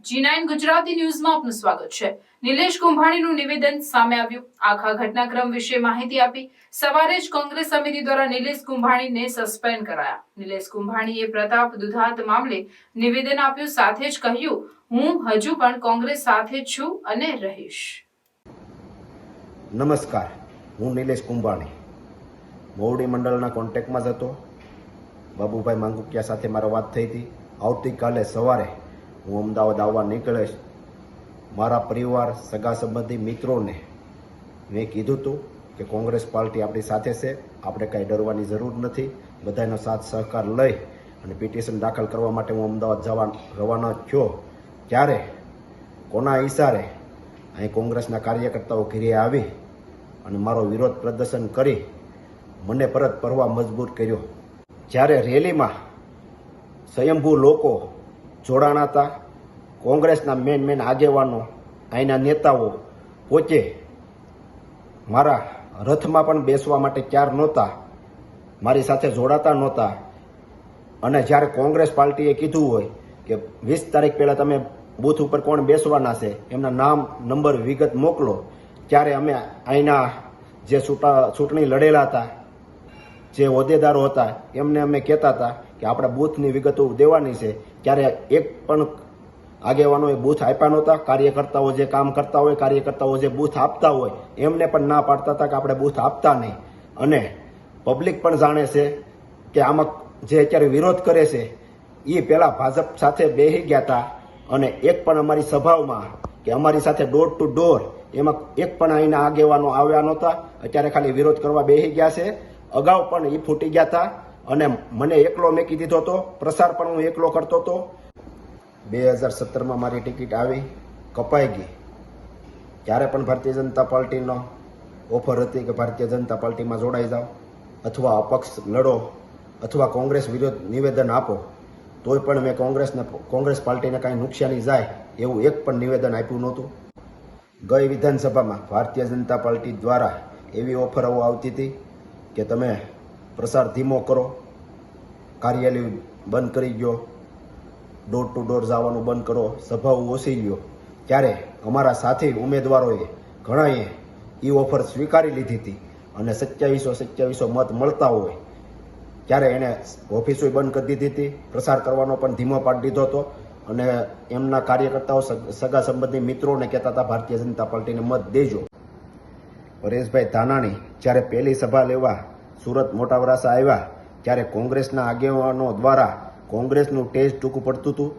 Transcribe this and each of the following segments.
G9 Gujarati ન્યૂઝમાં આપનું સ્વાગત છે। નિલેશ કુંભાણીનું નિવેદન સામે આવ્યું। આખા ઘટનાક્રમ વિશે માહિતી આપી। સવારે જ કોંગ્રેસ સમિતિ દ્વારા નિલેશ કુંભાણીને સસ્પેન્ડ કરાયા। નિલેશ કુંભાણીએ પ્રતાપ દુધાત મામલે નિવેદન આપ્યું, સાથે જ કહ્યું, હું હજુ પણ કોંગ્રેસ સાથે જ છું અને રહીશ। નમસ્કાર, હું નિલેશ કુંભાણી મોવડી મંડળના કોન્ટેક્ટમાં જ હતો। બાબુભાઈ માંગુકિયા સાથે મારો વાત થઈ હતી। આવતીકાલે સવારે હું અમદાવાદ આવવા નીકળીશ। મારા પરિવાર, સગા સંબંધી, મિત્રોને મેં કીધું હતું કે કોંગ્રેસ પાર્ટી આપણી સાથે છે, આપણે કાંઈ ડરવાની જરૂર નથી। બધાનો સાથ સહકાર લઈ અને પિટિશન દાખલ કરવા માટે હું અમદાવાદ રવાના થયો। ત્યારે કોના ઈશારે અહીં કોંગ્રેસના કાર્યકર્તાઓ ઘેરે આવી અને મારો વિરોધ પ્રદર્શન કરી મને પરત ફરવા મજબૂર કર્યો। જ્યારે રેલીમાં સ્વયંભૂ લોકો જોડાણા હતા, કોંગ્રેસના મેન આગેવાનો, અહીંના નેતાઓ પોતે મારા રથમાં પણ બેસવા માટે તૈયાર નહોતા, મારી સાથે જોડાતા નહોતા। અને જ્યારે કોંગ્રેસ પાર્ટીએ કીધું હોય કે 20 તારીખ પહેલાં તમે બૂથ ઉપર કોણ બેસવાના છે, એમના નામ, નંબર, વિગત મોકલો, ત્યારે અમે અહીંના જે ચૂંટણી લડેલા હતા, જે હોદ્દેદારો હતા, એમને અમે કહેતા હતા કે આપણે બૂથની વિગતો દેવાની છે। ત્યારે એક પણ આગેવાનોએ બૂથ આપ્યા નહોતા। કાર્યકર્તાઓ જે કામ કરતા હોય, કાર્યકર્તાઓ જે બૂથ આપતા હોય, એમને પણ ના પાડતા હતા કે આપણે બૂથ આપતા નહીં। અને પબ્લિક પણ જાણે છે કે આમાં જે અત્યારે વિરોધ કરે છે એ પહેલાં ભાજપ સાથે બેસી ગયા હતા અને એક પણ અમારી સભાઓમાં કે અમારી સાથે ડોર ટુ ડોર એમાં એક પણ અહીંના આગેવાનો આવ્યા નહોતા। અત્યારે ખાલી વિરોધ કરવા બેસી ગયા છે। અગાઉ પણ એ ફૂટી ગયા હતા અને મને એકલો મેકી દીધો હતો, પ્રસાર પણ હું એકલો કરતો હતો। 2017માં મારી ટિકિટ આવી, કપાઈ ગઈ। ત્યારે પણ ભારતીય જનતા પાર્ટીનો ઓફર હતી કે ભારતીય જનતા પાર્ટીમાં જોડાઈ જાઓ અથવા અપક્ષ લડો અથવા કોંગ્રેસ વિરુદ્ધ નિવેદન આપો, તોય પણ મેં કોંગ્રેસ પાર્ટીને કાંઈ નુકસાની જાય એવું એક પણ નિવેદન આપ્યું નહોતું। ગઈ વિધાનસભામાં ભારતીય જનતા પાર્ટી દ્વારા એવી ઓફરો આવતી હતી કે તમે પ્રસાર ધીમો કરો, કાર્યાલય બંધ કરી દો, ડોર ટુ ડોર જવાનું બંધ કરો, સભાઓ ઓછી લ્યો। ત્યારે અમારા સાથી ઉમેદવારોએ ઘણાએ એ ઓફર સ્વીકારી લીધી હતી અને 2700 મત મળતા હોય ત્યારે એને ઓફિસો બંધ કરી દીધી હતી, પ્રસાર કરવાનો પણ ધીમો પાડી દીધો હતો અને એમના કાર્યકર્તાઓ, સગા સંબંધી મિત્રોને કહેતા હતા ભારતીય જનતા પાર્ટીને મત દેજો। પરેશભાઈ ધાનાણી જ્યારે પહેલી સભા લેવા સુરત મોટા વરાસા આવ્યા ત્યારે કોંગ્રેસના આગેવાનો દ્વારા કોંગ્રેસનું ટેજ ટૂંકું પડતું હતું।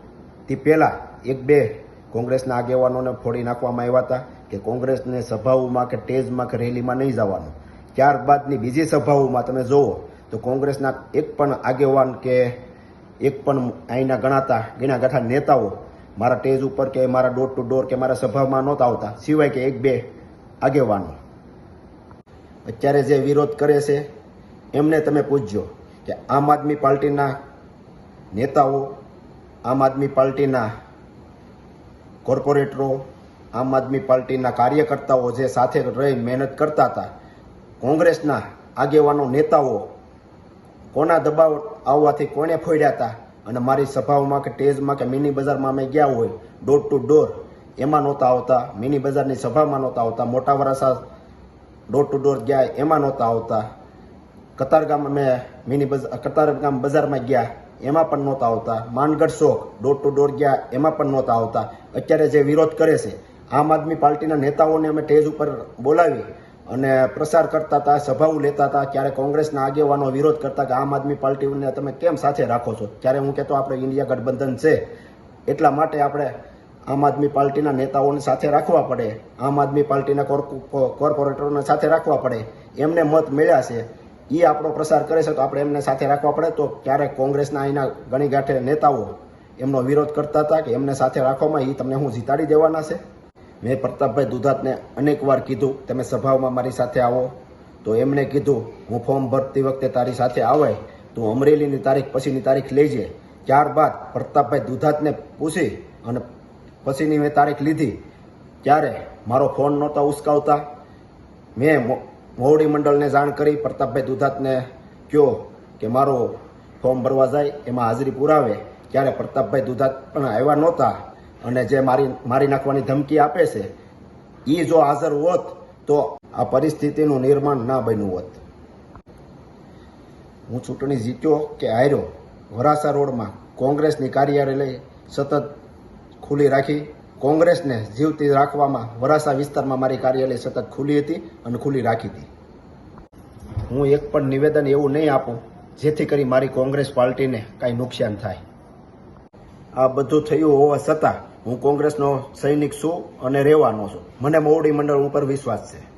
તે પહેલાં 1-2 કોંગ્રેસના આગેવાનોને ફોડી નાખવામાં આવ્યા હતા કે કોંગ્રેસને સભાઓમાં કે ટેજમાં કે રેલીમાં નહીં જવાનું। ત્યારબાદની બીજી સભાઓમાં તમે જુઓ તો કોંગ્રેસના એક પણ આગેવાન કે એક પણ અહીંના ગણા ગાંઠા નેતાઓ મારા ટેજ ઉપર કે મારા ડોર ટુ ડોર કે મારા સભામાં નહોતા આવતા, સિવાય કે 1-2 આગેવાનો। અત્યારે જે વિરોધ કરે છે એમને તમે પૂછજો કે આમ આદમી પાર્ટીના નેતાઓ, આમ આદમી પાર્ટીના કોર્પોરેટરો, આમ આદમી પાર્ટીના કાર્યકર્તાઓ જે સાથે રહી મહેનત કરતા હતા, કોંગ્રેસના આગેવાનો, નેતાઓ કોના દબાવ આવવાથી કોને ફોડ્યા હતા અને મારી સભાઓમાં કે ટેજમાં કે મિની બજારમાં અમે ગયા હોય, ડોર ટુ ડોર એમાં નહોતા આવતા, મિની બજારની સભામાં નહોતા આવતા, મોટા વરાસા ડોર ટુ ડોર ગયા એમાં નહોતા આવતા, કતારગામ બજારમાં ગયા એમાં પણ નહોતા આવતા, માનગઢ ચોક ડોર ટુ ડોર ગયા એમાં પણ નહોતા આવતા। અત્યારે જે વિરોધ કરે છે, આમ આદમી પાર્ટીના નેતાઓને અમે ટેજ ઉપર બોલાવી અને પ્રસાર કરતા હતા, સભાઓ લેતા હતા, ત્યારે કોંગ્રેસના આગેવાનો વિરોધ કરતા કે આમ આદમી પાર્ટીને તમે કેમ સાથે રાખો છો? ત્યારે હું કહેતો આપણે ઇન્ડિયા ગઠબંધન છે એટલા માટે આપણે આમ આદમી પાર્ટીના નેતાઓને સાથે રાખવા પડે, આમ આદમી પાર્ટીના કોર્પોરેટરોને સાથે રાખવા પડે, એમને મત મળ્યા છે, એ આપણો પ્રસાર કરે છે તો આપણે એમને સાથે રાખવા પડે। તો ક્યારેક કોંગ્રેસના અહીંના ગણી ગાંઠે નેતાઓ એમનો વિરોધ કરતા હતા કે એમને સાથે રાખવામાં, એ તમને હું જીતાડી દેવાના છે। મેં પ્રતાપભાઈ દુધાતને અનેક વાર કીધું તમે સભાઓમાં મારી સાથે આવો, તો એમણે કીધું હું ફોર્મ ભરતી વખતે તારી સાથે આવે, તું અમરેલીની તારીખ પછીની તારીખ લેજે। ત્યારબાદ પ્રતાપભાઈ દુધાતને પૂછી અને પછીની મેં તારીખ લીધી ત્યારે મારો ફોન નહોતા ઉચકાવતા। મેં મોવડી મંડળને જાણ કરી, પ્રતાપભાઈ દુધાતને કહ્યો કે મારો ફોર્મ ભરવા જાય એમાં હાજરી પુરાવે, ત્યારે પ્રતાપભાઈ દુધાત પણ આવ્યા નહોતા અને જે મારી નાખવાની ધમકી આપે છે એ જો હાજર હોત તો આ પરિસ્થિતિનું નિર્માણ ના બન્યું હોત. હું ચૂંટણી જીત્યો કે હાર્યો, વરાસા રોડમાં કોંગ્રેસની કાર્યાલય સતત ખુલ્લી રાખી. કોંગ્રેસને જીવતી રાખવામાં વરાસા વિસ્તારમાં મારી કાર્યાલય સતત ખુલ્લી હતી અને ખુલ્લી રાખી હતી. હું એક પણ નિવેદન એવું નહીં આપું જેથી કરી મારી કોંગ્રેસ પાર્ટીને કાંઈ નુકસાન થાય. આ બધું થયું હોવા છતાં હું કોંગ્રેસનો સૈનિક છું અને રહેવાનો છું. મને મોવડી મંડળ ઉપર વિશ્વાસ છે.